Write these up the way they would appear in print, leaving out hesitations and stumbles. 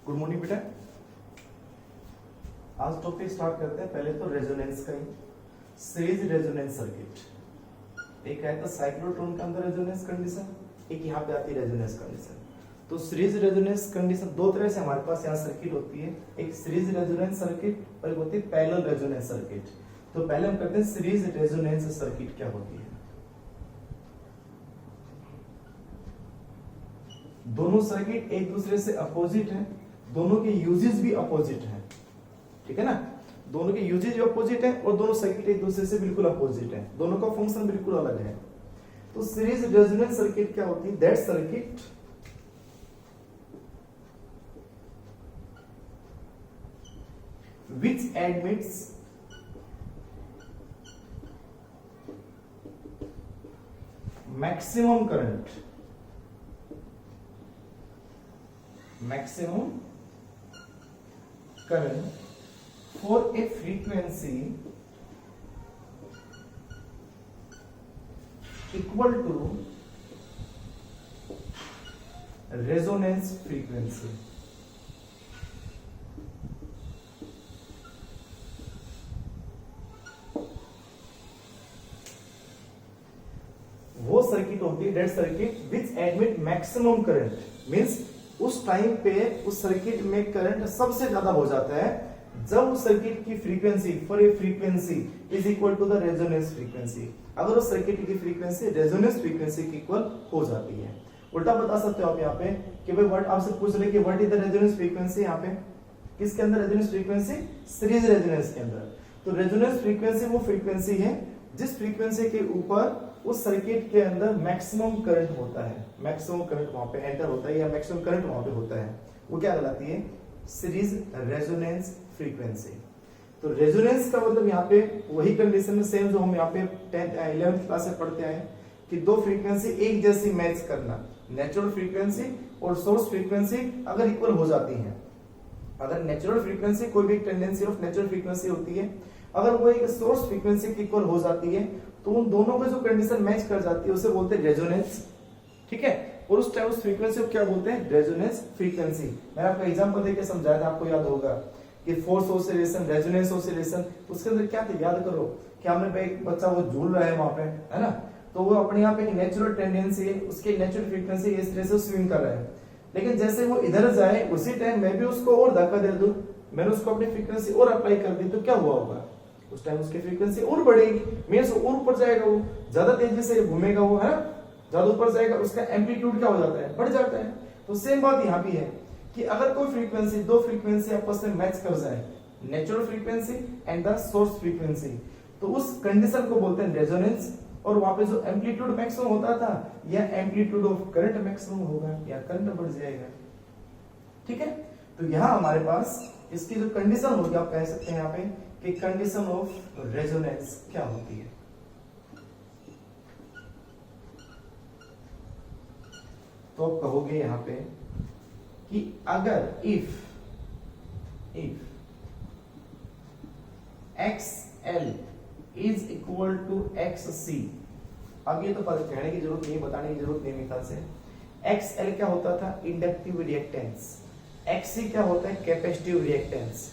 Good morning बेटा। आज topic start करते हैं। पहले तो रेजोनेंस का ही, सीरीज रेजोनेंस सर्किट। एक है तो साइक्लोट्रॉन के अंदर रेजोनेंस कंडीशन, एक यहाँ पे आती है रेजोनेंस कंडीशन। तो सीरीज रेजोनेंस कंडीशन दो तरह से हमारे पास यहाँ सर्किट होती है, एक सीरीज रेजोनेंस सर्किट और एक होती है पैरेलल रेजोनेंस सर्किट। तो पहले हम करते हैं सीरीज रेजोनेंस सर्किट क्या होती है। दोनों सर्किट एक दूसरे से अपोजिट हैं, दोनों के यूजेस भी अपोजिट हैं, ठीक है ना। दोनों के यूजेस भी अपोजिट हैं और दोनों सर्किट एक दूसरे से बिल्कुल अपोजिट हैं, दोनों का फंक्शन बिल्कुल अलग है। तो सीरीज रेजोनेंस सर्किट क्या होती है? That circuit which admits maximum current for a frequency equal to resonance frequency। वो सर्किट होती है डेड सर्किट विच एडमिट मैक्सिमम करंट, मींस उस टाइम पे उस सर्किट में करंट सबसे ज्यादा हो जाता है जब उस सर्किट की frequency for a frequency is equal to the resonance frequency. अगर उस सर्किट की फ्रीक्वेंसी रेजोनेंस फ्रीक्वेंसी के इक्वल हो जाती है। उल्टा बता सकते हो आप यहाँ पे कि भाई व्हाट, आपसे पूछ रहे कि what is the resonance frequency. यहाँ पे किसके अंदर रेजोनेंस फ्रीक्वेंसी? सीरीज रेजोनेंस के अंदर। तो रेजोनेंस फ्रीक्वेंसी वो फ्रीक्वेंसी है जिस फ्रीक्वेंसी के ऊपर उस सर्किट के अंदर मैक्सिमम करंट होता है, मैक्सिमम करंट वहां पे एंटर होता है या मैक्सिमम करंट वहां पे होता है, वो क्या कहलाती है? Series resonance frequency. तो रेजोनेंस का मतलब यहाँ पे वही कंडीशन में सेम जो हम यहाँ पे 11th क्लास से पढ़ते आए कि दो फ्रीक्वेंसी एक जैसी मैच करना, नेचुरल फ्रीक्वेंसी और सोर्स फ्रीक्वेंसी अगर इक्वल हो जाती है। अगर नेचुरल फ्रीक्वेंसी, कोई भी टेंडेंसी ऑफ नेचुरल फ्रीक्वेंसी होती है, अगर वो एक सोर्स फ्रीक्वेंसी की इक्वल हो जाती है तो उन दोनों में जो कंडीशन मैच कर जाती है उसे बोलते हैं रेजोनेंस, ठीक है। और उस टाइम उस फ्रीक्वेंसी को क्या बोलते हैं? Resonance frequency. मैंने आपको एग्जांपल देके समझाया था, आपको याद होगा कि फोर्स ऑसिलेशन, रेजोनेंस ऑसिलेशन, उसके अंदर क्या था याद करो कि हमने एक बच्चा वो झूल रहा है वहां पे, है ना, तो वो अपने यहाँ पे एक नेचुरल टेंडेंसी है, उसकी नेचुरल फ्रीक्वेंसी इस तरह से स्विंग कर रहा है, लेकिन जैसे वो इधर जाए उसी टाइम मैं भी उसको और धक्का दे दूं, मैंने उसको अपनी फ्रीक्वेंसी और अप्लाई कर दी, तो क्या हुआ होगा? उस टाइम उसकी फ्रीक्वेंसी और बढ़ेगी, मींस और ऊपर जाएगा, वो ज्यादा तेजी से घूमेगा, वो है ज्यादा ऊपर जाएगा, उसका एम्पलीट्यूड क्या हो जाता है? बढ़ जाता है। तो सेम बात यहाँ भी है कि अगर कोई फ्रीक्वेंसी, दो फ्रीक्वेंसी आपस में मैच कर जाए, natural frequency and the source frequency, तो उस कंडीशन को बोलते हैं रेजोनेंस। और वहां पे जो एम्पलीट्यूड मैक्सिमम होता था या एम्पलीट्यूड ऑफ करंट मैक्सिमम होगा या करंट बढ़ जाएगा, ठीक है। तो यहाँ हमारे पास इसकी जो कंडीशन होगी, आप कह सकते हैं यहाँ पे कि कंडीशन ऑफ रेजोनेंस क्या होती है। तो आप कहोगे यहाँ पे कि अगर if XL is equal to XC, अब ये तो कहने की जरूरत नहीं, बताने की जरूरत नहीं मेरे ख्याल से। XL क्या होता था? Inductive reactance. XC क्या होता है? Capacitive reactance.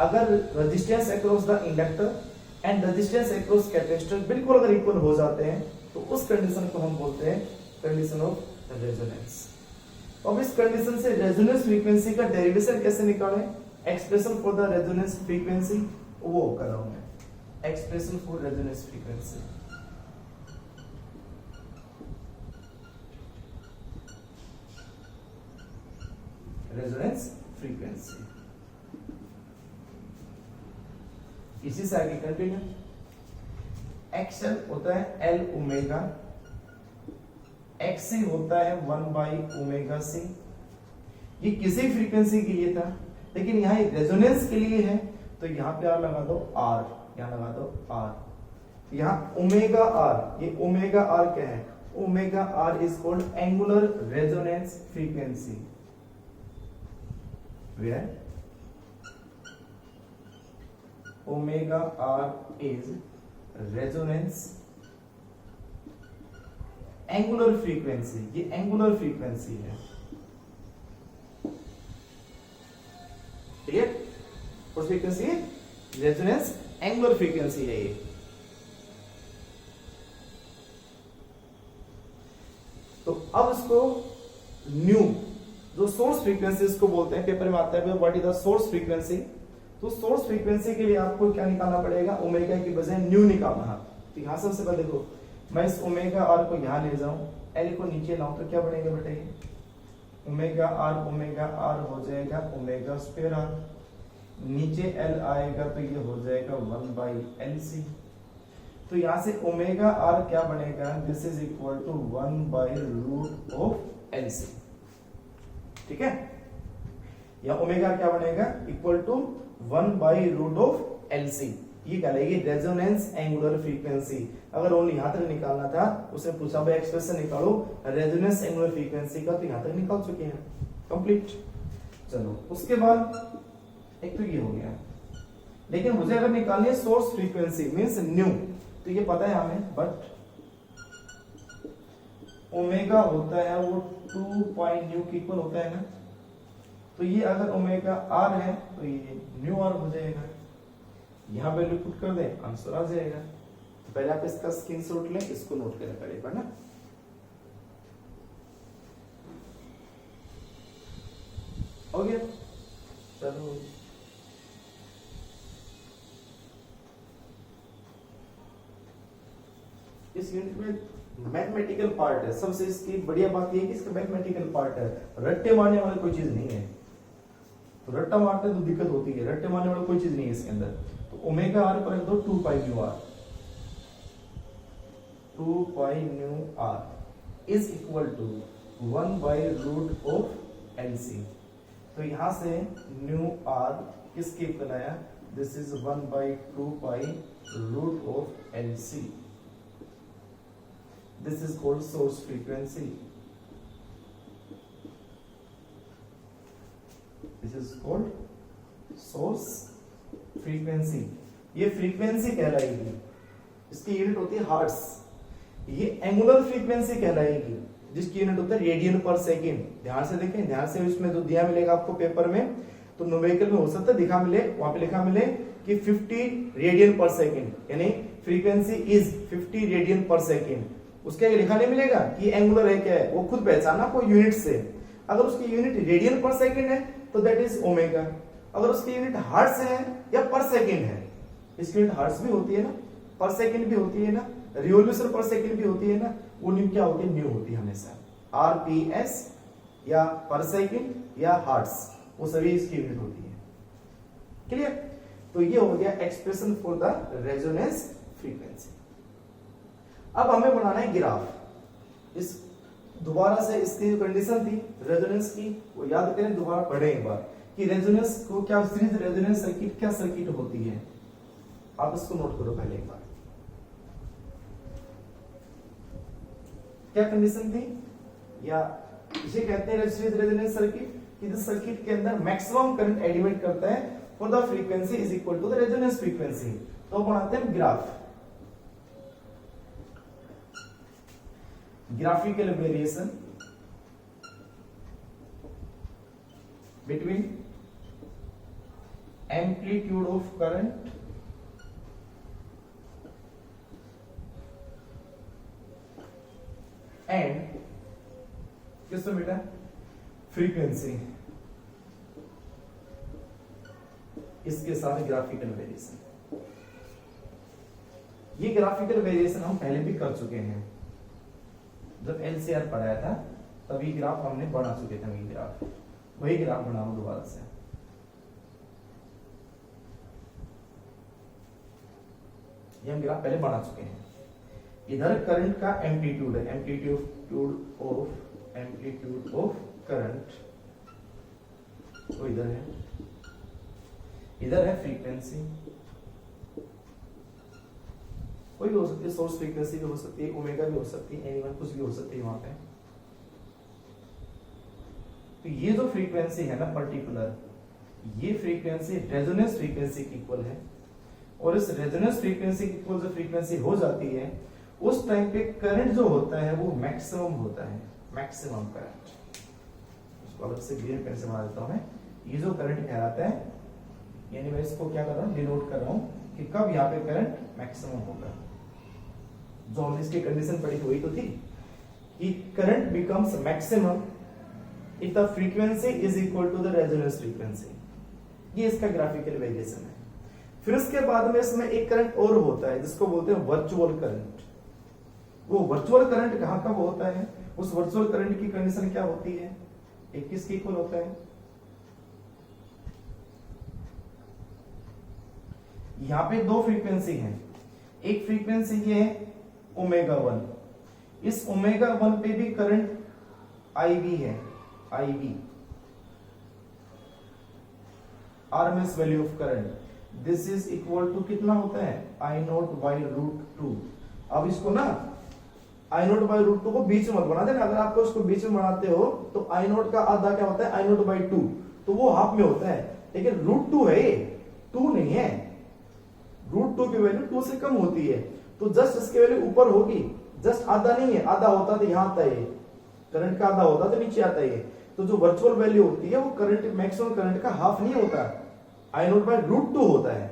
अगर resistance across the inductor and resistance across capacitor बिल्कुल अगर इक्वल हो जाते हैं तो उस कंडीशन को हम बोलते हैं कंडीशन ऑफ रेजोनेंस। अब इस कंडीशन से रेजोनेंस फ्रीक्वेंसी का डेरिवेशन कैसे निकालें? Expression for the resonance frequency वो कर रहा हूं मैं, expression for resonance frequency. Resonance frequency इसी से आगे कंटिन्यू। एक्सएल होता है एल ओमेगा, एक्ससी होता है 1 बाई ओमेगा सी। ये किसी फ्रीक्वेंसी के लिए था, लेकिन यहाँ रेजोनेंस के लिए है, तो यहाँ पे आर लगा दो, आर यहाँ लगा दो, आर यहाँ ओमेगा आर। ये ओमेगा आर क्या है? Omega R is called angular resonance frequency, where omega r is resonance angular frequency. ये एंगुलर फ्रीक्वेंसी है, क्लियर? कौन सी फ्रीक्वेंसी है? रेजोनेंस एंगुलर फ्रीक्वेंसी है ये। तो अब इसको न्यू जो सोर्स फ्रीक्वेंसी इसको बोलते हैं, पेपर में आता है what is the source frequency. तो सोर्स फ्रीक्वेंसी के लिए आपको क्या निकालना पड़ेगा? ओमेगा की बजाय न्यू निकालना है। तो यहां सबसे पहले देखो, मैं इस ओमेगा आर को यहां ले जाऊं, एल को नीचे लाऊं तो क्या बनेगा बेटा? ये ओमेगा आर हो जाएगा ओमेगा स्क्वायर आर, नीचे एल आएगा तो ये हो जाएगा 1/LC। तो यहां से ओमेगा आर क्या बनेगा? This is equal to 1/√LC। ठीक है? या ओमेगा क्या बनेगा? Equal to 1/√LC। ये कहलाएगी रेजोनेंस एंगुलर फ्रीक्वेंसी। अगर ओनली यहां तक निकालना था, उसने पूछा भाई एक्सप्रेशन निकालो रेजोनेंस एंगुलर फ्रीक्वेंसी का, तो यहां तक निकाल चुके हैं, कंप्लीट। चलो उसके बाद एक तो ये हो गया, लेकिन मुझे अगर निकालनी है सोर्स फ्रीक्वेंसी मींस न्यू, तो ये पता है हमें, बट ओमेगा होता है वो 2.न्यू के इक्वल होता है ना। तो ये अगर ओमेगा आर है तो ये न्यू आर हो जाएगा। यहां वैल्यू पुट कर दें, आंसर आ जाएगा। तो पहले आप इसका स्क्रीनशॉट लें, इसको नोट करें पहले पर ना। हो गया? चलो इस यूनिट में मैथमेटिकल पार्ट है। सबसे इसकी बढ़िया बात ये है कि इसका मैथमेटिकल पार्ट है, रट्टे मारने वाली कोई चीज नहीं है। तो रट्टा मारते तो दिक्कत होती है, रट्टे मारने वाली कोई चीज नहीं है इसके अंदर। तो ओमेगा आर पर रख दो 2π are, 2π is equal to 1/√LC। तो यहां से न्यू आर किसके इक्वल आया? This is 1/2π√LC। This is called source frequency. This is called source frequency. ये फ्रीक्वेंसी कहलाएगी, इसकी यूनिट होती है हर्ट्ज। ये एंगुलर फ्रीक्वेंसी कहलाएगी, जिसकी यूनिट होता है रेडियन पर सेकेंड। ध्यान से देखें, ध्यान से, इसमें जो दिया मिलेगा आपको पेपर में, तो न्यूमेरिकल में हो सकता है दिखा मिले, वहां पे लिखा मिले कि 50 रेडियन पर सेकेंड, यानी फ्रीक्वेंसी इज 50 रेडियन पर सेकेंड। उसके लिखा नहीं मिलेगा कि एंगुलर है क्या है, वो खुद पहचाना कोई यूनिट से। अगर उसकी यूनिट रेडियन पर सेकंड है तो दैट इज ओमेगा। अगर उसकी यूनिट हर्ट्ज है या पर सेकंड है, इसकी यूनिट हर्ट्ज भी होती है ना, पर सेकंड भी होती है ना, रिवोल्यूशन पर सेकंड भी होती है ना, वो न्यू क्या होती है? न्यू होती है हमेशा। RPS या पर सेकंड या हर्ट्ज, वो सभी इसकी यूनिट होती है। क्लियर? तो ये हो गया expression for the resonance frequency. अब हमें बनाना है ग्राफ। इस दोबारा से इसकी जो कंडीशन थी रेजोनेंस की, वो याद करें, दोबारा पढ़ें एक बार कि रेजोनेंस को क्या, सीरीज रेजोनेंस सर्किट क्या सर्किट होती है। आप इसको नोट करो पहले एक बार। क्या कंडीशन थी, या इसे कहते हैं सीरीज रेजोनेंस सर्किट, कि जिस सर्किट के अंदर मैक्सिमम करंट एलिमेंट करता है for the frequency is equal to the resonance frequency. तो बनाते हैं graph, graphical variation between amplitude of current and किसमें बेटा? फ्रीक्वेंसी। इसके साथ ग्राफिकल वेरिएशन। ये ग्राफिकल वेरिएशन हम पहले भी कर चुके हैं, जब LCR पढ़ाया था तभी ग्राफ हमने बना चुके थे। वही ग्राफ बनाओ दोबारा से। ये हम ग्राफ पहले बना चुके हैं। इधर करंट का एम्पलीट्यूड है, एम्पलीट्यूड ऑफ करंट, तो इधर है फ्रीक्वेंसी। कोई भी हो सकती है, सोर्स फ्रीक्वेंसी भी हो सकती है, ओमेगा भी हो सकती है, एनीवन कुछ भी हो सकती है वहां पे। तो ये जो फ्रीक्वेंसी है ना पर्टिकुलर, ये फ्रीक्वेंसी रेजोनेंस फ्रीक्वेंसी की इक्वल है। और इस रेजोनेंस फ्रीक्वेंसी की इक्वल जो फ्रीक्वेंसी हो जाती है, उस टाइम पे करंट जो होता है वो मैक्सिमम होता है, मैक्सिमम करंट। उसको अलग से ग्रीन पेन से बना देता हूं मैं। ये जो करंट कहलाता है यानी मैं इसको क्या कर रहा हूँ, डिनोट कर रहा हूँ कि कब यहाँ पे करंट मैक्सिमम होगा। जो हमने इसकी कंडीशन पढ़ी हुई तो थी कि current becomes maximum if the frequency is equal to the resonance frequency. ये इसका ग्राफिकल वेरिएशन है। फिर उसके बाद में इसमें एक करंट और होता है जिसको बोलते हैं वर्चुअल करंट। वो वर्चुअल करंट कहां कब होता है, उस वर्चुअल करंट की कंडीशन क्या होती है, 21 के इक्वल होता है। यहां पे दो फ्रीक्वेंसी हैं, एक फ्रीक्वेंसी ये है ओमेगा 1, इस ओमेगा 1 पे भी करंट IB है, IB RMS value of current, this is equal to कितना होता है I0/√2। अब इसको ना I0/√2 को बीच में मत बना देना, अगर आपको इसको बीच में बनाते हो तो I0 का आधा क्या होता है I0/2, तो वो हाफ में होता है, लेकिन √2 है ये, 2 नहीं है। √2 की वैल्यू 2 से कम होती है, तो जस्ट इसकी वैल्यू ऊपर होगी, जस्ट आधा नहीं है, आधा होता तो यहां आता है, करंट का आधा होता तो नीचे आता है। तो जो वर्चुअल वैल्यू होती है वो करंट मैक्सिमम करंट का हाफ नहीं होता, I0/√2 होता है।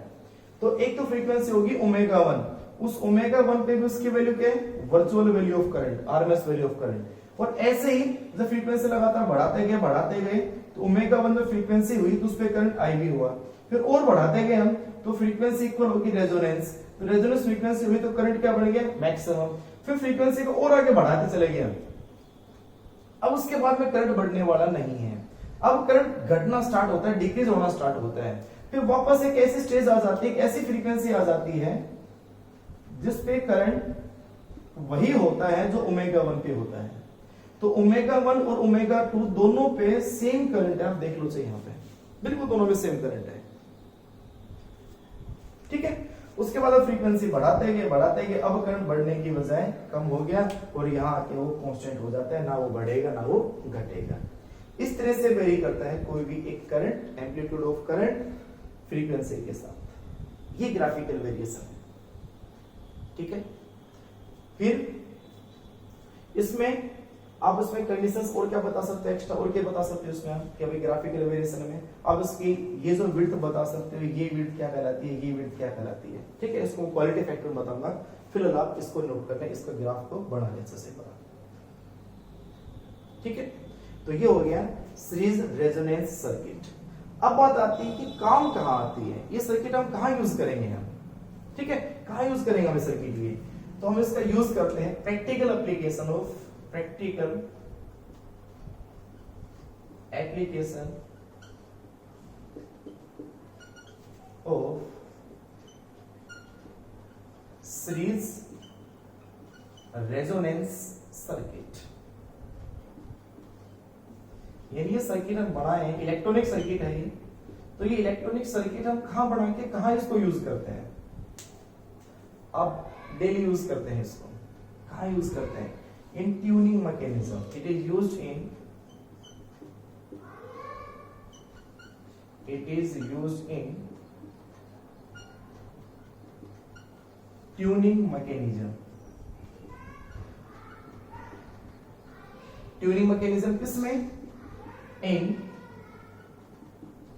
तो एक तो फ्रीक्वेंसी होगी ओमेगा 1, उस ओमेगा 1 पे भी उसकी वैल्यू क्या है, virtual value of current, RMS value of current. और ऐसे ही जब फ्रीक्वेंसी लगातार बढ़ाते गए तो ओमेगा 1 में फ्रीक्वेंसी हुई तो उस पे करंट IB हुआ, फिर और बढ़ाते गए हम तो फ्रीक्वेंसी इक्वल होगी रेजोनेंस, तो रेजोनेंस फ्रीक्वेंसी हुई तो करंट क्या बढ़ गया मैक्सिमम, फिर फ्रीक्वेंसी को और आगे बढ़ाते चले गए हम। अब उसके बाद में करंट बढ़ने वाला नहीं है, अब करंट घटना स्टार्ट होता है, डिक्रीज होना स्टार्ट होता है, फिर वापस एक ऐसी स्टेज आ जाती है, एक ऐसी फ्रीक्वेंसी आ जाती है जिस पे करंट वही होता है जो ओमेगा 1 पे होता है। तो ओमेगा 1 और ओमेगा 2 दोनों पे सेम करंट है, आप देख लो यहाँ पे बिल्कुल दोनों पे सेम करंट है, ठीक है। उसके बाद अब फ्रीक्वेंसी बढ़ाते गए, अब करंट बढ़ने की बजाय कम हो गया और यहाँ आके वो कांस्टेंट हो जाता है, ना वो बढ़ेगा ना वो घटेगा। इस तरह से वेरी करता है कोई भी एक current, amplitude of current frequency के साथ, ये ग्राफिकल वेरिएशन है, ठीक है। फिर इसमें आप इसमें कंडीशंस और क्या बता सकते हो, एक्स्ट्रा और क्या बता सकते हो इसमें आप कि अभी ग्राफिकल वेरिएशन में आप इसकी ये जो विड्थ बता सकते हो, ये विड्थ क्या कहलाती है, ये विड्थ क्या कहलाती है, ठीक है। इसको क्वालिटी फैक्टर बताऊंगा, फिलहाल आप इसको नोट कर लें, इसका ग्राफ को बना लें अच्छे से बना, ठीक है। तो ये हो गया सीरीज रेजोनेंस सर्किट। अब बात आती है कि काम कहां आती है, ये सर्किट हम कहां यूज करेंगे हम, ठीक है, कहां यूज करेंगे हम सर्किट ये, तो हम इसका यूज करते हैं practical application of series resonance circuit. यानी ये सर्किट हम बनाए, इलेक्ट्रॉनिक सर्किट है ये, तो ये इलेक्ट्रॉनिक सर्किट हम कहां बना के कहां इसको यूज करते हैं, अब डेली यूज करते हैं इसको, कहां यूज करते हैं, in tuning mechanism, it is used in tuning mechanism. Tuning mechanism किसमें, in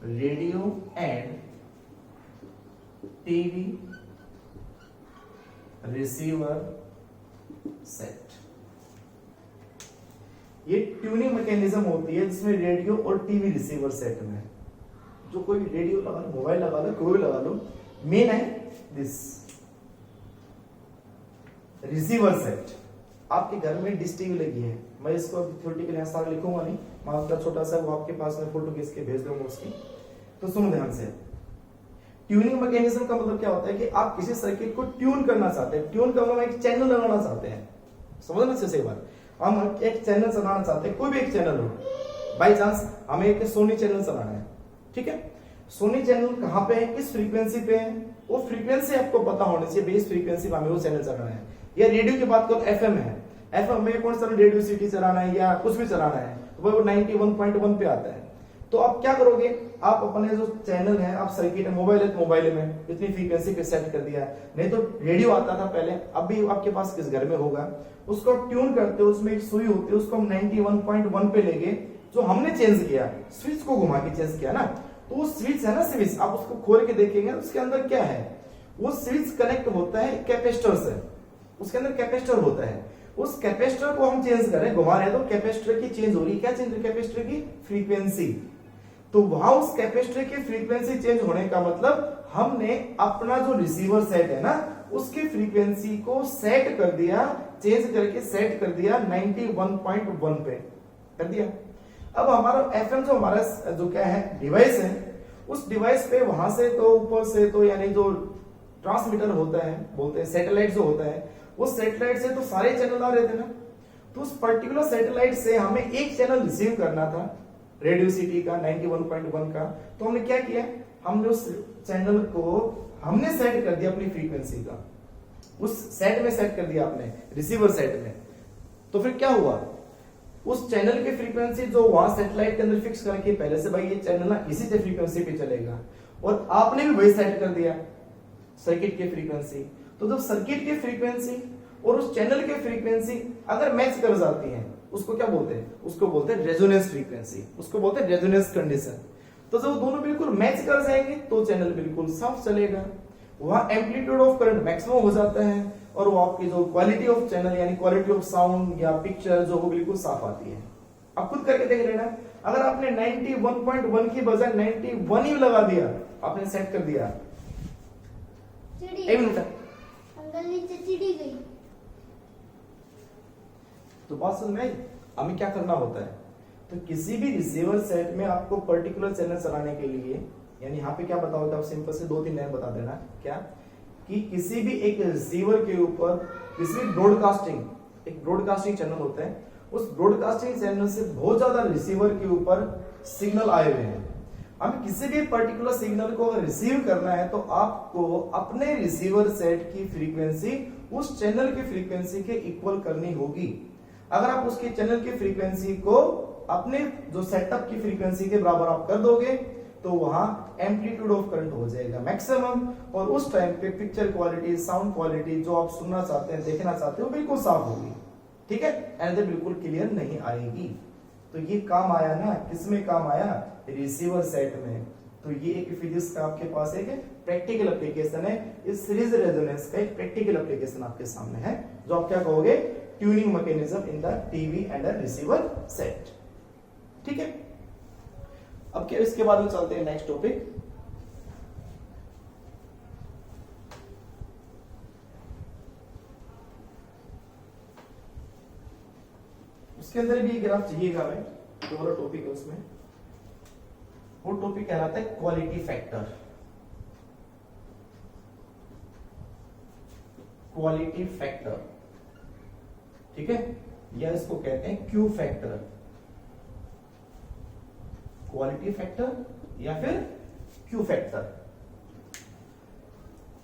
radio and TV receiver set. ये ट्यूनिंग मैकेनिज्म होती है जिसमें रेडियो और टीवी रिसीवर सेट में, जो कोई रेडियो लगा लो, मोबाइल लगा लो, कोई भी लगा लो, मेन है दिस रिसीवर सेट। आपके घर में डिश टीवी लगी है, मैं इसको थ्योरेटिकल यहां सारा लिखूंगा नहीं, मास्टर छोटा सा वो आपके पास में फोटो खींच के भेज दूंगा उसकी, तो सुनो ध्यान से। ट्यूनिंग मैकेनिज्म का मतलब क्या होता है कि आप किसी सर्किट को ट्यून करना चाहते हैं, ट्यून का मतलब एक चैनल लगाना चाहते हैं, समझना चाहिए बात, हम एक चैनल चलाना चाहते हैं, कोई भी एक चैनल हो, बाई चांस हमें एक सोनी चैनल चलाना है, ठीक है। सोनी चैनल कहां पे है, किस फ्रीक्वेंसी पे है, वो फ्रीक्वेंसी आपको पता होनी चाहिए, बेस फ्रीक्वेंसी पे हमें वो चैनल चलाना है। या रेडियो की बात करो, एफएम है, एफएम में कौन सा रेडियो सिटी चलाना है या कुछ भी चलाना है, वो 91.1 पे आता है। तो आप क्या करोगे, आप अपने जो चैनल है, आप सर्किट है, मोबाइल है तो मोबाइल में इतनी फ्रीक्वेंसी पे सेट कर दिया, नहीं तो रेडियो आता था पहले, अब भी आपके पास किस घर में होगा, उसको ट्यून करते हो, उसमें एक सुई होती है, उसको हम 91.1 पे लेके, जो हमने चेंज किया, स्विच को घुमा के चेंज किया ना, तो वो स्विच है ना, स्विच आप उसको खोल के देखेंगे तो उसके अंदर क्या है, वो स्विच कनेक्ट होता है कैपेसिटर से, उसके अंदर कैपेसिटर होता है। उस कैपेसिटर को हम चेंज करें, घुमा रहे हैं तो कैपेसिटर की चेंज हो रही है, क्या चेंज, कैपेसिटर की फ्रीक्वेंसी। तो वहां उस कैपेसिटर की फ्रीक्वेंसी चेंज होने का मतलब हमने अपना जो रिसीवर सेट है ना उसकी फ्रीक्वेंसी को सेट कर दिया, चेंज करके सेट कर दिया 91.1 पे कर दिया। अब हमारा एफएम जो हमारा जो क्या है डिवाइस है, उस डिवाइस पे वहां से तो ऊपर से तो यानी जो ट्रांसमीटर होता है, बोलते हैं सैटेलाइट जो होता है, उस सैटेलाइट से तो सारे चैनल आ रहे थे ना, तो उस पर्टिकुलर सैटेलाइट से हमें एक चैनल रिसीव करना था रेडियो सिटी का 91.1 का। तो हमने क्या किया, हमने उस चैनल को हमने सेट कर दिया अपनी फ्रीक्वेंसी का, उस सेट में सेट कर दिया आपने रिसीवर सेट में। तो फिर क्या हुआ, उस चैनल की फ्रीक्वेंसी जो वहां सैटेलाइट के अंदर फिक्स करके पहले से भाई ये चैनल ना इसी से फ्रीक्वेंसी पे चलेगा, और आपने भी वही सेट कर दिया सर्किट की फ्रीक्वेंसी। तो जब सर्किट की फ्रीक्वेंसी और उस चैनल की फ्रीक्वेंसी अगर मैच कर जाती है, उसको क्या बोलते हैं, उसको बोलते हैं रेजोनेंस फ्रीक्वेंसी, उसको बोलते हैं रेजोनेंस कंडीशन। तो जब दोनों बिल्कुल मैच कर जाएंगे तो चैनल बिल्कुल साफ चलेगा, वहां एम्पलीट्यूड ऑफ करंट मैक्सिमम हो जाता है, और वो आपकी जो क्वालिटी ऑफ चैनल यानी क्वालिटी ऑफ साउंड या पिक्चर जो वो बिल्कुल साफ आती है। आप खुद करके देख लेना, अगर आपने 91.1 की बजाय 91 ही लगा दिया, आपने सेट कर दिया, एक मिनट अंकल नीचे चिड़ी गई। तो बात समझ में आई। हमें क्या करना होता है, तो किसी भी रिसीवर सेट में आपको पर्टिकुलर चैनल चलाने के लिए, यानी यहाँ पे क्या बताओगे आप सिंपल से 2-3 लाइन बता देना, क्या कि किसी भी एक रिसीवर के ऊपर किसी भी ब्रॉडकास्टिंग, एक ब्रॉडकास्टिंग चैनल होता है, उस ब्रॉडकास्टिंग चैनल से बहुत ज्यादा रिसीवर के ऊपर सिग्नल आए हुए हैं। हमें किसी भी पर्टिकुलर सिग्नल को अगर रिसीव करना है तो आपको अपने रिसीवर सेट की फ्रीक्वेंसी उस चैनल की फ्रीक्वेंसी के इक्वल करनी होगी। अगर आप उसके चैनल की फ्रीक्वेंसी को अपने जो सेटअप की फ्रीक्वेंसी के बराबर आप कर दोगे तो वहां एम्पलीट्यूड ऑफ करंट हो जाएगा मैक्सिमम, और उस टाइम पे पिक्चर क्वालिटी, साउंड क्वालिटी जो आप सुनना चाहते हैं, देखना चाहते हो, बिल्कुल साफ होगी। ठीक है, एंड बिल्कुल क्लियर नहीं आएगी। तो ये काम आया ना, किसमें काम आया, रिसीवर सेट में। तो ये एक फिजिक्स का आपके पास एक प्रैक्टिकल एप्लीकेशन है, इस सीरीज रेजोनेंस का एक प्रैक्टिकल एप्लीकेशन आपके सामने है, जो आप क्या कहोगे, tuning mechanism in the TV and the receiver set. ठीक है, अब क्या इसके बाद में चलते हैं नेक्स्ट टॉपिक। उसके अंदर भी ग्राफ चाहिएगा हमें, जो वाला टॉपिक है उसमें, वो टॉपिक कहलाता है क्वालिटी फैक्टर। क्वालिटी फैक्टर, ठीक है, या इसको कहते हैं क्यू फैक्टर, क्वालिटी फैक्टर या फिर क्यू फैक्टर,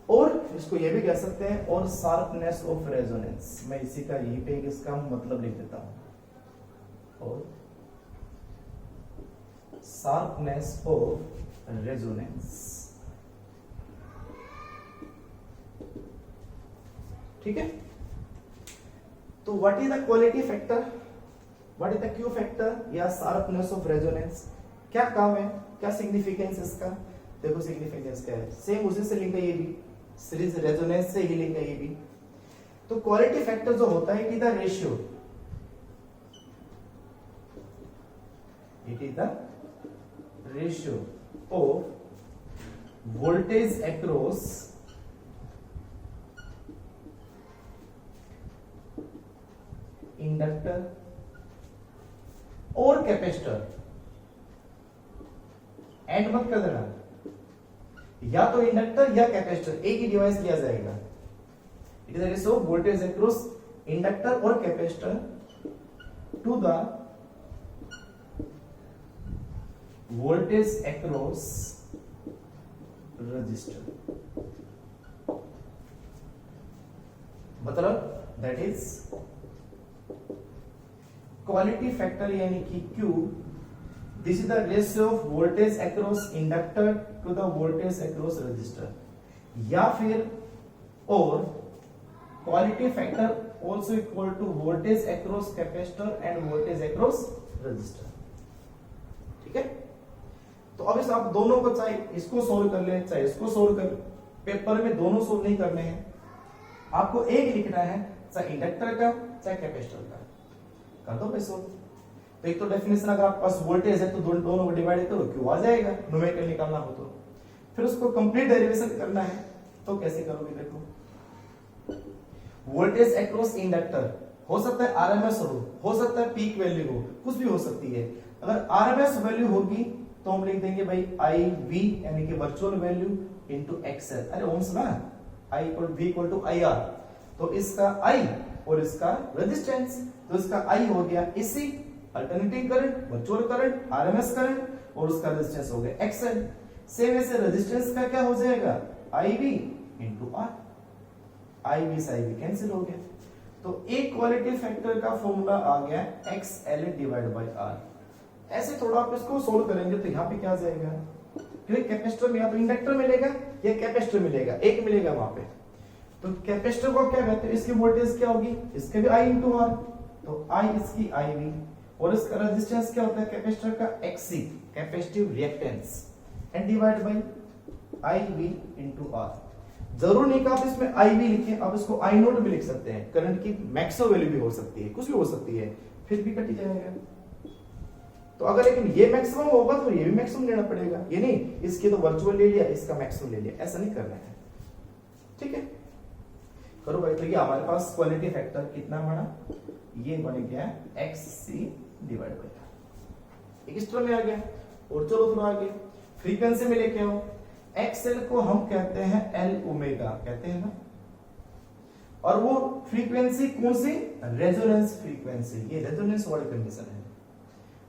और इसको ये भी कह सकते हैं और शार्पनेस ऑफ रेजोनेंस। मैं इसी का यही पे इसका मतलब लिख देता हूं, और शार्पनेस ऑफ रेजोनेंस। ठीक है, तो what is the quality factor, what is the Q factor या शार्पनेस ऑफ रेजोनेंस, क्या काम है, क्या सिग्निफिकेंस इसका। देखो सिग्निफिकेंस क्या है, सेम उसी से लिंक है ये भी, सीरीज रेजोनेंस से ही लिंक है ये भी। तो क्वालिटी फैक्टर जो होता है, it is the ratio, it is the ratio of voltage across inductor और कैपेसिटर। एंड मत कर देना, या तो इंडक्टर या कैपेसिटर, एक ही डिवाइस लिया जाएगा। It is the ratio of voltage across inductor और capacitor to the voltage across resistor. मतलब दैट इज क्वालिटी फैक्टर यानी कि Q, this is the ratio of voltage across inductor to the voltage across resistor, या फिर और quality factor also equal to voltage across capacitor and voltage across resistor. ठीक है, तो तो अब इस आप दोनों को चाहे इसको सोल्व कर ले चाहे इसको सोल्व कर, पेपर में दोनों सोल्व नहीं करने हैं, आपको एक लिखना है, चाहे इंडक्टर का चाहे कैपेसिटर का, कर दो भाई सोल्व। तो एक तो डेफिनेशन अगर आपके पास वोल्टेज है तो दोनों को डिवाइड करो, क्यों आ जाएगा, न्यूमेरिकल निकालना हो तो। फिर उसको कंप्लीट डेरिवेशन करना है, तो कैसे करोगे, देखो वोल्टेज अक्रॉस इंडक्टर हो सकता है आरएमएस हो सकता है पीक वैल्यू हो, कुछ भी हो सकती है। अगर आरएमएस वैल्यू होगी तो हम लिख देंगे भाई आई वी यानी कि वर्चुअल वैल्यू इनटू एक्सएल, अरे ओम्स ना, I equal V equal to I R, तो इसका आई और इसका रेजिस्टेंस, तो इसका आई हो गया इसी alternating current, virtual current, RMS current, और उसका रेजिस्टेंस हो गया एक्सएल। सेम ऐसे रेजिस्टेंस का क्या हो जाएगा, I V into R, I V से आई वी कैंसिल हो गया। तो एक क्वालिटी फैक्टर का फॉर्मूला आ गया एक्सएल डिवाइड बाय आर। ऐसे थोड़ा आप इसको सोल्व करेंगे तो यहाँ पे क्या आ जाएगा, क्योंकि कैपेसिटर में या तो इंडक्टर मिलेगा या कैपेसिटर मिलेगा, एक मिलेगा वहां पे। तो कैपेसिटर को क्या कहते हैं, इसकी वोल्टेज क्या होगी, इसके भी आई इंटू आर, तो आई इसकी आई वी, और इसका रेजिस्टेंस क्या होता है कैपेसिटर का X C, capacitive reactance, and divide by I V into R. जरूर नहीं कि आप इसमें आई वी लिखें, आप इसको आई नोट भी लिख सकते हैं, करंट की मैक्सिमम वैल्यू भी हो सकती है, कुछ भी हो सकती है, फिर भी कट जाएगा। तो अगर लेकिन ये मैक्सिमम होगा तो ये भी मैक्सिमम लेना पड़ेगा, ये नहीं इसकी तो वर्चुअल ले लिया इसका मैक्सिमम ले लिया, ऐसा नहीं करना है, ठीक है। करो भाई, तो ये हमारे पास क्वालिटी फैक्टर कितना बना, ये बन गया एक्स सी डिवाइड बाय एक स्टेप में आ गया। और चलो थोड़ा आगे फ्रीक्वेंसी में लेके आओ, एक्सएल को हम कहते हैं एल ओमेगा कहते हैं ना, और वो फ्रीक्वेंसी कौन सी, रेजोनेंस फ्रीक्वेंसी, ये रेजोनेंस वाली कंडीशन है।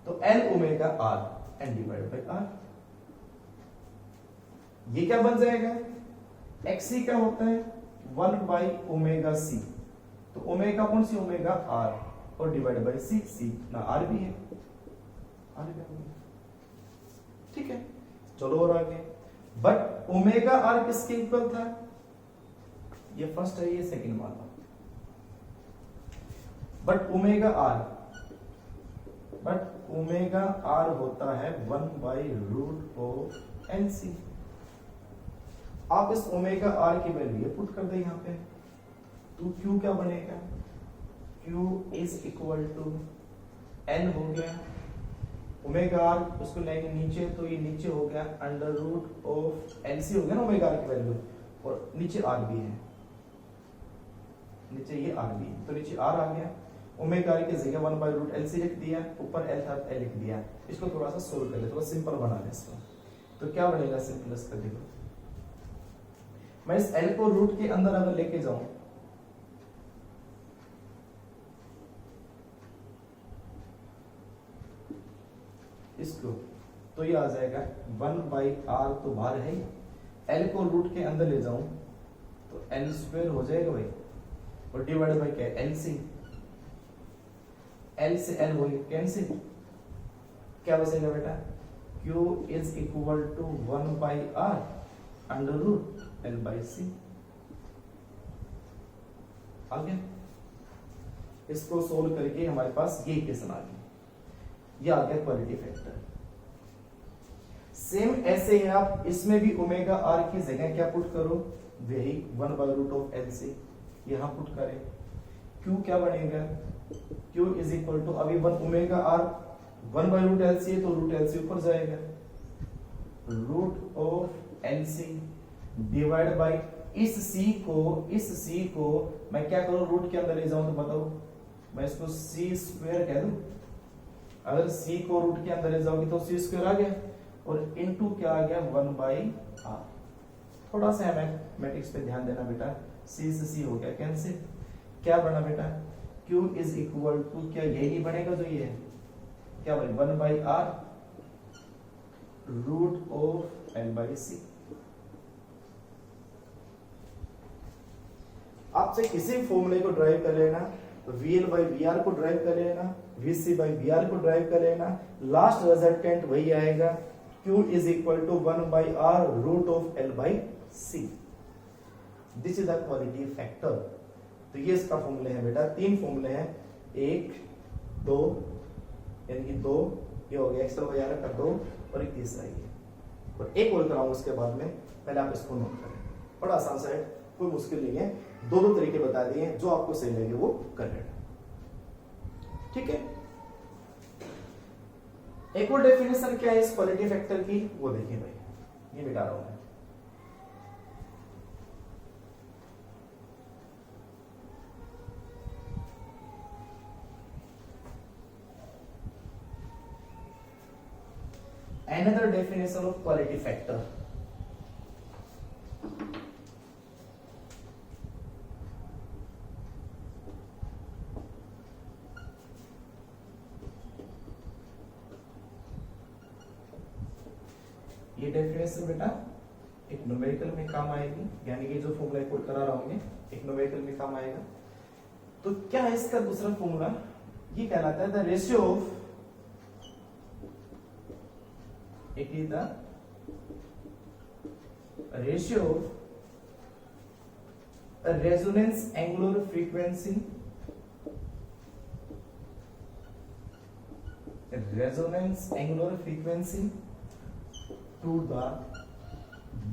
तो L omega R and divide by R, ये क्या बन जाएगा, एक्सी क्या होता है 1 बाई ओमेगा सी, तो ओमेगा कौन सी, ओमेगा आर, और डिवाइड बाय सी, सी ना आर भी है, आर भी, ठीक है। चलो और आगे, बट ओमेगा आर किसके इक्वल था, ये फर्स्ट है ये सेकंड वाला, बट ओमेगा आर होता है 1 by root of N C. आप इस ओमेगा आर की वैल्यू पुट कर दे यहाँ पे, तो Q क्या बनेगा, Q is equal to N हो गया, ओमेगा आर उसको लेंगे नीचे, तो ये नीचे हो गया under root of L C हो गया ना ओमेगा आर की वैल्यू, और नीचे आर भी है, नीचे ये आर भी है, तो नीचे आर आ गया, ओमेगा आर की जगह 1 बाई रूट एल सी लिख दिया, ऊपर एल था एल लिख दिया। इसको थोड़ा सा सोल्व कर ले, थोड़ा सिंपल बना ले इसको, तो क्या बनेगा सिंपलेस्ट कर देखो, मैं इस एल को रूट के अंदर अगर लेके जाऊं, इसको, तो ये आ जाएगा 1 बाई आर, तो बाहर है, एल को रूट के अंदर ले जाऊं तो एल स्क्वायर हो जाएगा भाई, और डिवाइड बाई क्या, एल सी, एल से एल हो गया कैंसिल, क्या बचेगा बेटा, Q is equal to 1 by R under root L by C, आ गया। इसको सोल्व करके हमारे पास ये इक्वेशन आ गई, ये आ गया क्वालिटी फैक्टर। सेम ऐसे ही आप इसमें भी ओमेगा आर की जगह क्या पुट करो, वही 1 by root of L C यहां पुट करें, Q क्या बनेगा, Q इज इक्वल टू, अभी 1 omega R 1 by root L C है, तो रूट एल सी ऊपर जाएगा, root of L C divide by इस C को मैं क्या करूं, रूट के अंदर ले जाऊं तो बताओ, मैं इसको C स्क्वायर कह दूं, अगर C को रूट के अंदर ले जाओगी तो C स्क्वायर आ गया, और इनटू क्या आ गया 1 बाई आर। थोड़ा सा मैथमेटिक्स पे ध्यान देना बेटा, C से C हो गया कैंसिल, क्या बना बेटा, Q इज इक्वल टू, क्या यही बनेगा जो ये है, क्या बने 1 by R root of L by C. आपसे किसी फॉर्मूले को ड्राइव कर लेना, तो VL बाई VR को ड्राइव कर लेना, VC बाई VR को ड्राइव कर लेना, लास्ट रिजल्टेंट वही आएगा, Q is equal to 1 by R root of L by C. This is the quality factor. तो ये इसका फॉर्मूले है बेटा, 3 फॉर्मूले हैं, 1 2 यानी कि 2, ये हो गया एक्स्ट्रा वगैरह का 2, और एक तीसरा ये। और एक और कराऊंगा उसके बाद में, पहले आप इसको नोट करें। बड़ा आसान सा है, कोई मुश्किल नहीं है, दो तरीके बता दिए, जो आपको सही लगे वो कर लेना। ठीक है, एक और डेफिनेशन क्या है इस क्वालिटी फैक्टर की, वो देखिए भाई, ये मिटा रहा हूं मैं। Another definition of quality factor. ये डेफिनेशन बेटा एक न्यूमेरिकल में काम आएगी, यानी कि जो फॉर्मूला कोड करा रहा हूं एक न्यूमेरिकल में काम आएगा। तो क्या है इसका दूसरा फॉर्मूला, ये कहलाता है the ratio of, it is the ratio of a resonance angular frequency to the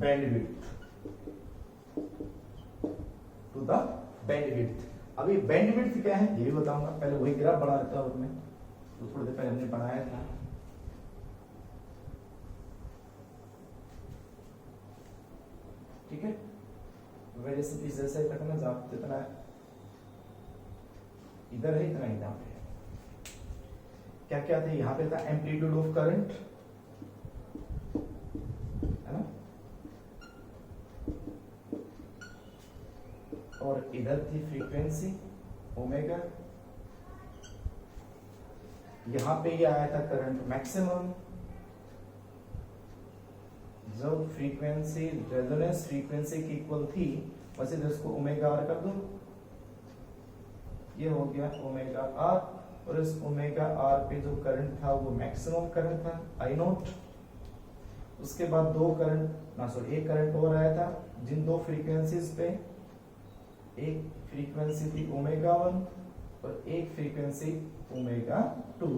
bandwidth। अब ये बैंडविड्थ क्या है ये भी बताऊंगा, पहले वही ग्राफ बना देता हूं मैं, तो थोड़ी देर पहले हमने बनाया था। ठीक है, वैसे इस जैसा ही रखना, जितना इधर है इतना यहाँ पे है। क्या क्या था, यहाँ पे था एम्पलीट्यूड ऑफ करंट, है ना, और इधर थी फ्रीक्वेंसी ओमेगा, यहाँ पे ये आया था करंट मैक्सिमम, जब फ्रीक्वेंसी रेजोनेंस फ्रीक्वेंसी की इक्वल थी, बस इधर इसको ओमेगा आर कर दो, ये हो गया ओमेगा आर, और इस ओमेगा आर पे जो करंट था वो मैक्सिमम करंट था आई नॉट। उसके बाद दो करंट ना सॉरी एक करंट और आया था जिन दो फ्रीक्वेंसीज पे, एक फ्रीक्वेंसी थी ओमेगा 1 और एक फ्रीक्वेंसी ओमेगा 2,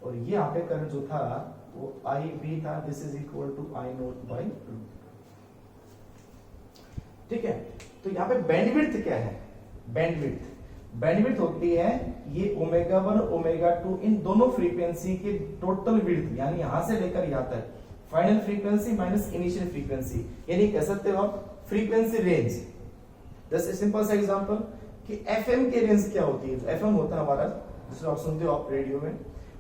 और ये यहाँ पे करंट जो था वो आई बी था, this is equal to I naught by 2। ठीक है, तो यहाँ पे बैंडविड्थ क्या है, बैंडविड्थ होती है ये ओमेगा 1 और ओमेगा 2 इन दोनों फ्रीक्वेंसी के टोटल विड्थ, यानी यहां से लेकर यहां तक final frequency minus initial frequency, यानी कह सकते हो आप फ्रीक्वेंसी रेंज। जैसे सिंपल सा एग्जांपल कि एफएम की रेंज क्या होती है, एफएम होता है हमारा जिसको आप सुनते हो आप रेडियो में,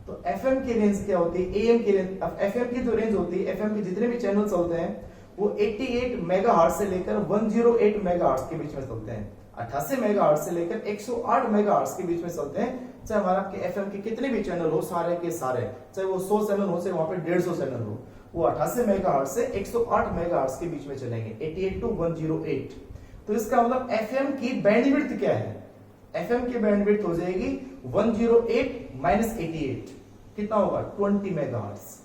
तो एफएम की रेंज क्या होती है, एएम की रेंज। अब एफएम की जो रेंज होती है, एफएम के जितने भी चैनल चलते हैं वो 88 मेगाहर्ट्ज से लेकर 108 मेगाहर्ट्ज के बीच में चलते हैं, 88 मेगाहर्ट्ज से लेकर 108 मेगाहर्ट्ज के बीच में चलते हैं। चाहे हमारा आपके एफएम के कितने भी चैनल हो, सारे के सारे, चाहे वो 100 चैनल हो, चाहे वहां पे 150 चैनल हो, वो 88 मेगाहर्ट्ज से 108 मेगाहर्ट्ज के बीच में चलेंगे, 88 टू 108। तो इसका मतलब एफएम की बैंडविड्थ क्या है, एफएम की बैंडविड्थ हो जाएगी 108 माइनस 88, कितना होगा 20 मेगाहर्ट्ज।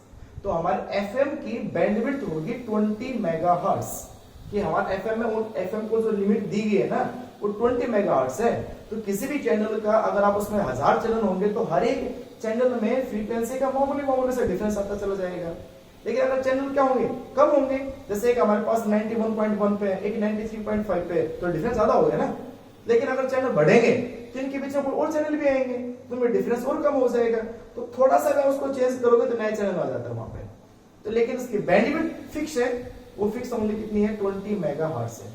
तो हमारे एफएम की बैंडविड्थ होगी 20 मेगाहर्ट्ज, कि हमारे एफएम में एफएम को जो लिमिट दी गई है ना वो 20 मेगाहर्ट्ज है। तो किसी भी चैनल का अगर आप उसमें 1000 चैनल होंगे तो हर एक चैनल में फ्रीक्वेंसी का मामूली से डिफरेंस आता चला जाएगा। लेकिन अगर चैनल क्या होंगे, कम होंगे, जैसे एक हमारे पास 91.1 पे, एक 93.5 पे, तो डिफरेंस ज्यादा हो गया ना। लेकिन अगर चैनल बढ़ेंगे तो इनके बीच में कोई और चैनल भी आएंगे तो उनमें डिफरेंस और कम हो जाएगा। तो थोड़ा सा अगर उसको चेंज करोगे तो नया चैनल आ जाता है वहां पे। तो लेकिन इसकी बैंडविड्थ फिक्स है, वो फिक्स ओनली कितनी है 20 मेगाहर्ट्ज है।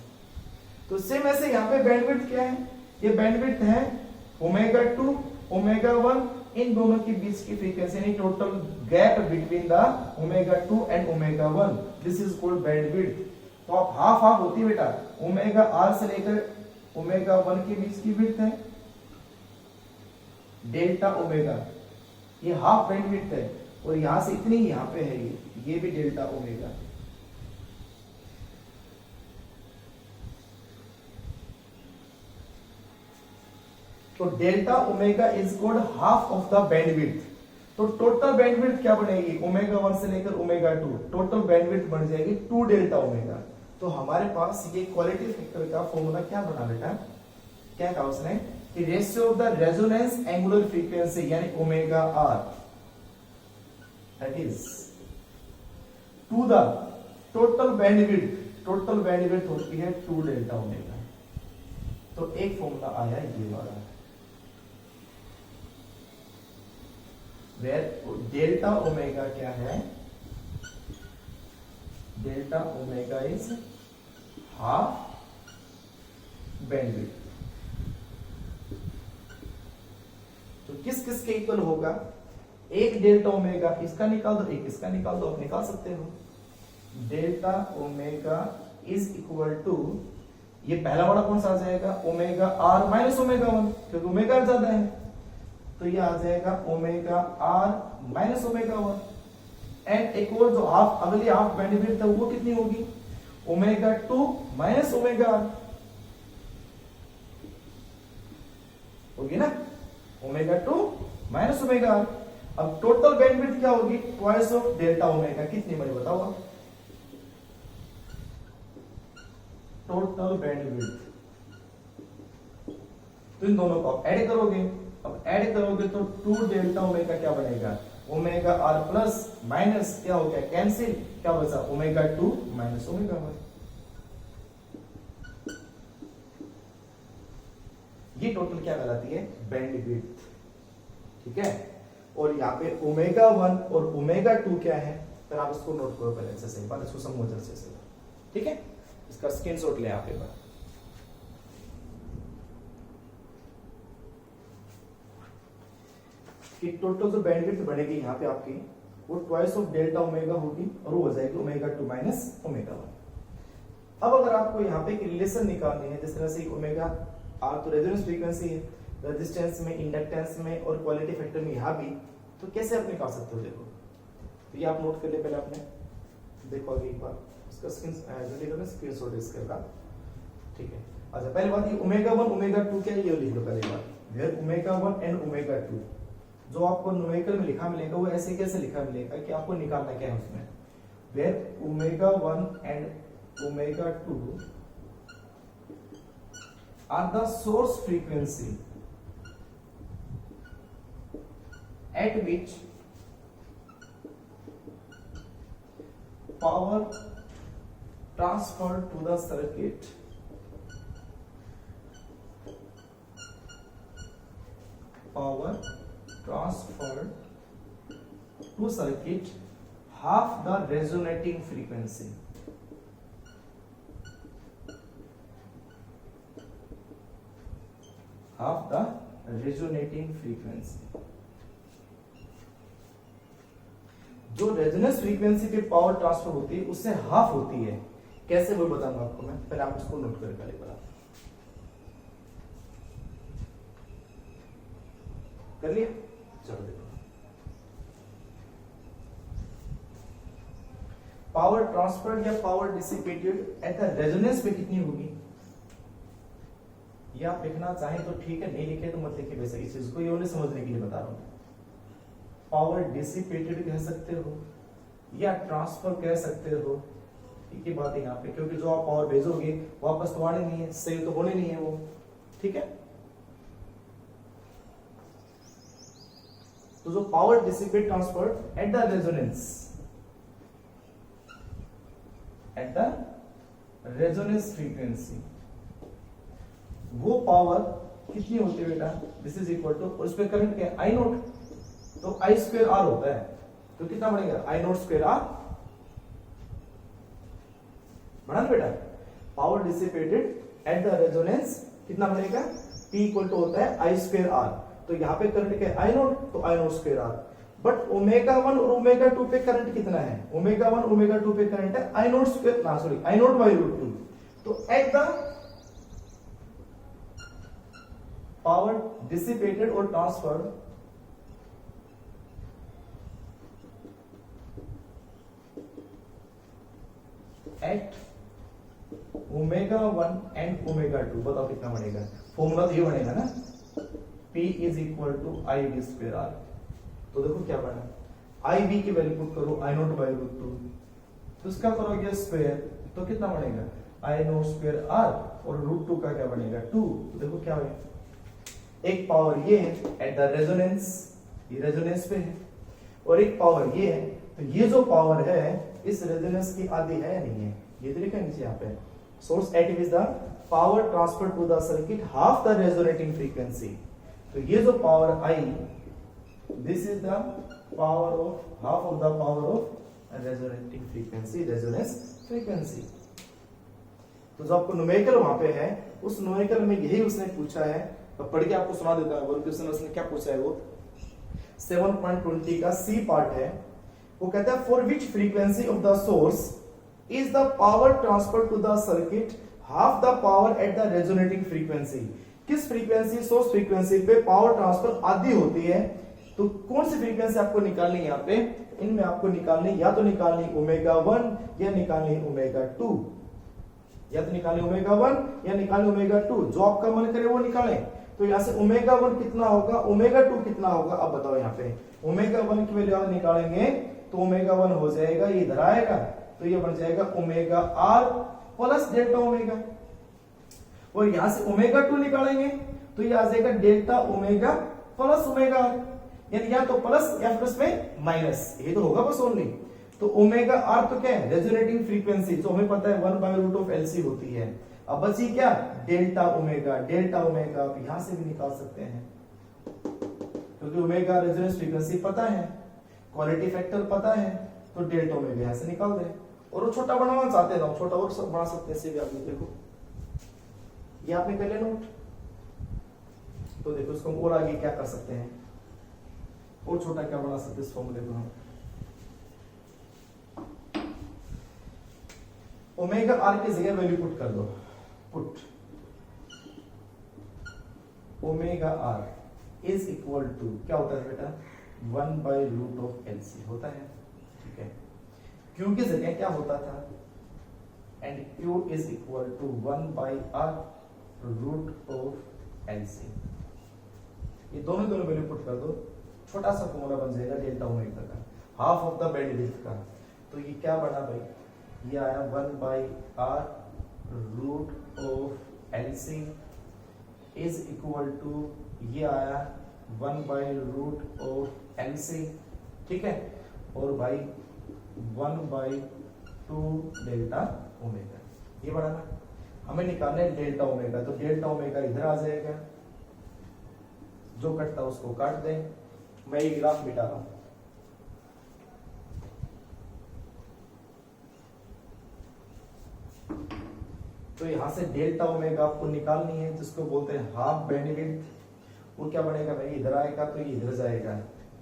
तो सेम ऐसे यहाँ पे बैंडविड्थ क्या है, ये बैंडविड्थ है ओमेगा 2 ओमेगा 1 इन दोनों के बीच की फ्रीक्वेंसी, यानी total gap between the omega 2 and omega 1, this is called bandwidth. तो आप हाफ हाफ होती है बेटा, ओमेगा आर से लेकर ओमेगा 1 के बीच की विड्थ है डेल्टा ओमेगा, ये हाफ बैंडविड्थ है, और यहां से इतनी यहां पे है ये भी डेल्टा ओमेगा। तो delta omega is called half of the bandwidth. तो टोटल बैंडविड्थ क्या बनेगी, ओमेगा 1 से लेकर ओमेगा 2, टोटल बैंडविड्थ बन जाएगी 2 डेल्टा ओमेगा। तो हमारे पास ये क्वालिटी फैक्टर का फॉर्मूला क्या बना बेटा, क्या कहा उसने कि ratio of the resonance angular frequency यानी omega R that is to the total bandwidth होती है 2 डेल्टा ओमेगा। तो एक फॉर्मूला आया ये वाला, वेयर डेल्टा ओमेगा क्या है, delta omega is half bandwidth. तो किस किस के इक्वल होगा, एक डेल्टा ओमेगा इसका निकाल दो, एक इसका निकाल दो, आप निकाल सकते हो। Delta omega is equal to, ये पहला वाला कौन सा आ जाएगा, ओमेगा आर माइनस ओमेगा 1, क्योंकि ओमेगा ज्यादा है, तो ये आ जाएगा omega R minus omega 1। And एक और जो हाफ, अगली हाफ बैंडविड्थ है वो कितनी होगी, ओमेगा 2 माइनस ओमेगा आर होगी ना, ओमेगा 2 माइनस ओमेगा आर। अब टोटल बैंडविड्थ क्या होगी, ट्वाइस ऑफ डेल्टा ओमेगा, कितनी मुझे बताओ आप, टोटल बैंडविड्थ। तो इन दोनों को आप ऐड करोगे, अब ऐड करोगे तो 2 डेल्टा ओमेगा क्या बनेगा, ओमेगा आर प्लस माइनस क्या हो गया कैंसिल, क्या बचा ओमेगा 2 माइनस ओमेगा 1। ये टोटल क्या कहलाती है, बैंडविड्थ। ठीक है, और यहाँ पे ओमेगा 1 और ओमेगा 2 क्या है, फिर आप इसको नोट करो पहले अच्छे से, एक बार इसको समझो अच्छे से। ठीक है, इसका स्क्रीनशॉट ले आप एक बार। कि टोटल जो बैंडविड्थ बनेगी यहाँ पे आपकी, वो ट्वाइस ऑफ डेल्टा ओमेगा होगी, और वो हो जाएगी ओमेगा 2 माइनस ओमेगा 1। अब अगर आपको यहाँ पे एक रिलेशन निकालनी है, जिस तरह से ओमेगा आर तो रेजोनेंस फ्रीक्वेंसी है, रेजिस्टेंस में, इंडक्टेंस में और क्वालिटी फैक्टर में यहाँ भी, तो कैसे आप निकाल सकते हो, देखो तो ये आप नोट कर ले पहले, आपने देखो आगे एक बार इसका स्क्रीनशॉट इसके बाद। ठीक है, अच्छा पहले बात ये ओमेगा 1 ओमेगा 2 क्या है, ये लिख लो पहले बात, वेयर ओमेगा 1 एंड ओमेगा 2 जो आपको न्यूमेरिकल में लिखा मिलेगा वो ऐसे कैसे लिखा मिलेगा कि आपको निकालना क्या है उसमें, where omega 1 and omega 2 are the source frequency at which power transferred to the circuit half the resonating frequency. Half the resonating frequency. जो रेजोनेंस फ्रीक्वेंसी पे पावर ट्रांसफर होती है उससे हाफ होती है, कैसे वो बताऊंगा आपको मैं, पहले आप इसको नोट करके पहले बता कर लिया। चलो देखो, पावर ट्रांसफर्ड या power dissipated at the resonance पे कितनी होगी, ये आप लिखना चाहें तो ठीक है, नहीं लिखे तो मत लिखिए, वैसे इस चीज को ये उन्हें समझने के लिए बता रहा हूं। पावर डिसिपेटेड कह सकते हो या ट्रांसफर कह सकते हो, ठीक है बात है यहाँ पे, क्योंकि जो आप पावर भेजोगे वापस तो आने नहीं है, सही तो होने नहीं है वो। ठीक है, तो जो power dissipate transfer at the resonance frequency, वो पावर कितनी होती है बेटा, दिस इज इक्वल टू, और उस पर करंट क्या है, आई नोट, तो आई स्क्वायर आर होता है, तो कितना बढ़ेगा, आई नोट स्क्वायर आर बढ़ा ना बेटा। Power dissipated at the resonance कितना बनेगा, P इक्वल टू होता है आई स्क्वायर आर, तो यहां पे करंट क्या है, आई नोट, तो I note square R. But omega 1 और ओमेगा 2 पे करंट कितना है, ओमेगा 1 ओमेगा 2 पे करंट है आई नोट स्क्वायर, ना sorry I naught by root 2, तो एट द पावर डिसिपेटेड और transferred at omega 1 and omega 2, बताओ कितना बनेगा, फॉर्मूला तो ये बनेगा ना, P is equal to I B square R. तो देखो क्या बना, आई बी की वैल्यू पुट करो आई नोट बाय रूट 2, तो इसका करोगे स्क्वायर, तो कितना बनेगा, आई नोट स्क्वायर आर, और रूट 2 का क्या बनेगा 2, तो देखो क्या है, एक पावर ये है एट द रेजोनेंस, ये रेजोनेंस पे है, और एक पावर ये है तो ये जो पावर है इस रेजोनेंस की आधी है या नहीं है, ये तो लिखा नीचे यहाँ पे, source at is the power transfer to the circuit half the resonating frequency. तो ये जो पावर आई, this is the power of half of the power of resonating frequency, resonance frequency. तो जो आपको न्यूमेरिकल वहां पे है, उस न्यूमेरिकल में यही उसने पूछा है, तो पढ़ के आपको सुना देता है वो क्वेश्चन उसने क्या पूछा है। वो 7.20 का सी पार्ट है, वो कहता है for which frequency of the source is the power transfer to the circuit half the power at the resonating frequency. किस फ्रीक्वेंसी, सोर्स फ्रीक्वेंसी पे पावर ट्रांसफर आधी होती है। तो कौन सी फ्रीक्वेंसी आपको निकालनी है यहाँ पे, इनमें आपको निकालनी, या तो निकालनी ओमेगा 1 या निकालनी ओमेगा 2, या तो निकालनी ओमेगा 1 या निकालनी ओमेगा 2, जो आपका मन करे वो निकालें। तो यहाँ से ओमेगा 1 कितना होगा, ओमेगा 2 कितना होगा, अब बताओ। यहाँ पे ओमेगा 1 की वैल्यू निकालेंगे तो ओमेगा 1 हो जाएगा, ये इधर आएगा तो ये बन जाएगा omega R plus delta omega. और यहां से ओमेगा 2 निकालेंगे तो ये आ जाएगा delta omega plus omega R, यानी या तो प्लस या प्लस में माइनस, ये तो होगा बस ओनली। तो ओमेगा आर तो क्या है, रेजोनेटिंग फ्रीक्वेंसी, जो हमें पता है 1/√LC होती है। अब बची क्या, डेल्टा ओमेगा। डेल्टा ओमेगा आप यहां से भी निकाल सकते हैं, क्योंकि ओमेगा रेजोनेंस फ्रीक्वेंसी पता है, क्वालिटी फैक्टर पता है, तो डेल्टा ओमेगा यहां से निकाल दें। और वो छोटा बनाना चाहते हैं तो छोटा और सब बना सकते हैं, सीधे आप देखो ये आपने कर लिया नोट। तो देखो इसको और आगे क्या कर सकते हैं, और छोटा क्या बना सकते हैं इस फॉर्मूले को हम। ओमेगा आर की जगह वैल्यू पुट कर दो, put omega R is equal to क्या होता है बेटा, 1/√LC होता है, ठीक है। Q की जगह क्या होता था, and Q is equal to 1/√LC। ये दोनों वैल्यू पुट कर दो, छोटा सा फॉर्मूला बन जाएगा डेल्टा ओमेगा का, हाफ ऑफ द बैंडविड्थ का। तो ये क्या बना भाई, ये आया 1/√LC इज इक्वल टू, ये आया 1/√LC, ठीक है। और भाई 1/2 डेल्टा ओमेगा, ये बड़ा ना, हमें निकालना है डेल्टा ओमेगा। तो डेल्टा ओमेगा इधर आ जाएगा, जो कटता है उसको काट दें। मैं ये ग्राफ मिटा रहा हूं, तो यहां से डेल्टा ओमेगा आपको निकालनी है, जिसको बोलते हैं हाफ बैंडविड्थ। वो क्या बनेगा भाई, इधर आएगा तो ये इधर जाएगा,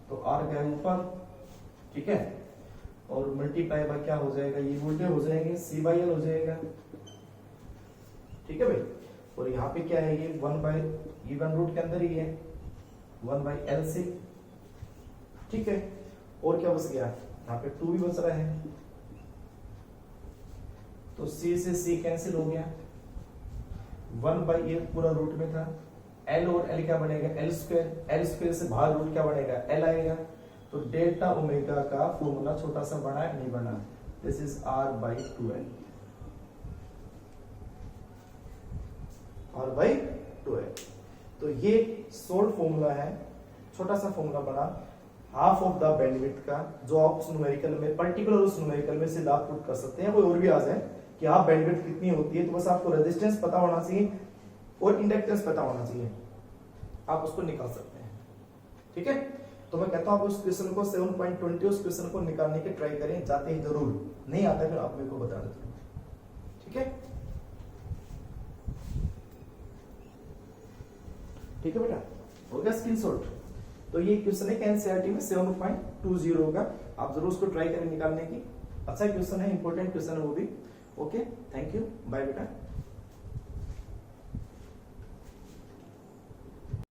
तो आर गया ऊपर, ठीक है। और मल्टीप्लाई बाय क्या हो जाएगा, ये उल्टे हो जाएंगे, C/L हो जाएगा, ठीक है भाई। और यहाँ पे क्या है, ये 1/√LC के अंदर ही है 1/LC, ठीक है। और क्या बच गया, यहाँ पे 2 भी बच रहा है, तो C से C कैंसिल हो गया, 1/, पूरा रूट में था, L और L क्या बनेगा, L² से बाहर रूट क्या बनेगा, L आएगा। तो डेल्टा ओमेगा का फॉर्मूला छोटा सा बना है, नहीं बना, दिस इज R/2L, R/2L। तो ये शॉर्ट फॉर्मूला है, छोटा सा फॉर्मूला बना हाफ ऑफ द बैंडविड्थ का, जो आप उस न्यूमेरिकल में, पर्टिकुलर उस न्यूमेरिकल में सीधा आप पुट कर सकते हैं। कोई और भी आ जाए कि हाफ बैंडविड्थ कितनी होती है, तो बस आपको रेजिस्टेंस पता होना चाहिए और इंडक्टेंस पता होना चाहिए, आप उसको निकाल सकते हैं, ठीक है। तो मैं कहता हूं आप उस क्वेश्चन को 7.20 उस क्वेश्चन को निकालने की ट्राई करें, जाते ही जरूर, नहीं आता फिर आप मेरे को बता देते, ठीक है। ठीक है बेटा, हो गया स्क्रीनशॉट। तो ये क्वेश्चन है एनसीईआरटी में 7.20 का, आप जरूर उसको ट्राई करें निकालने की। अच्छा क्वेश्चन है, इंपॉर्टेंट क्वेश्चन है वो भी। ओके, थैंक यू, बाय बेटा।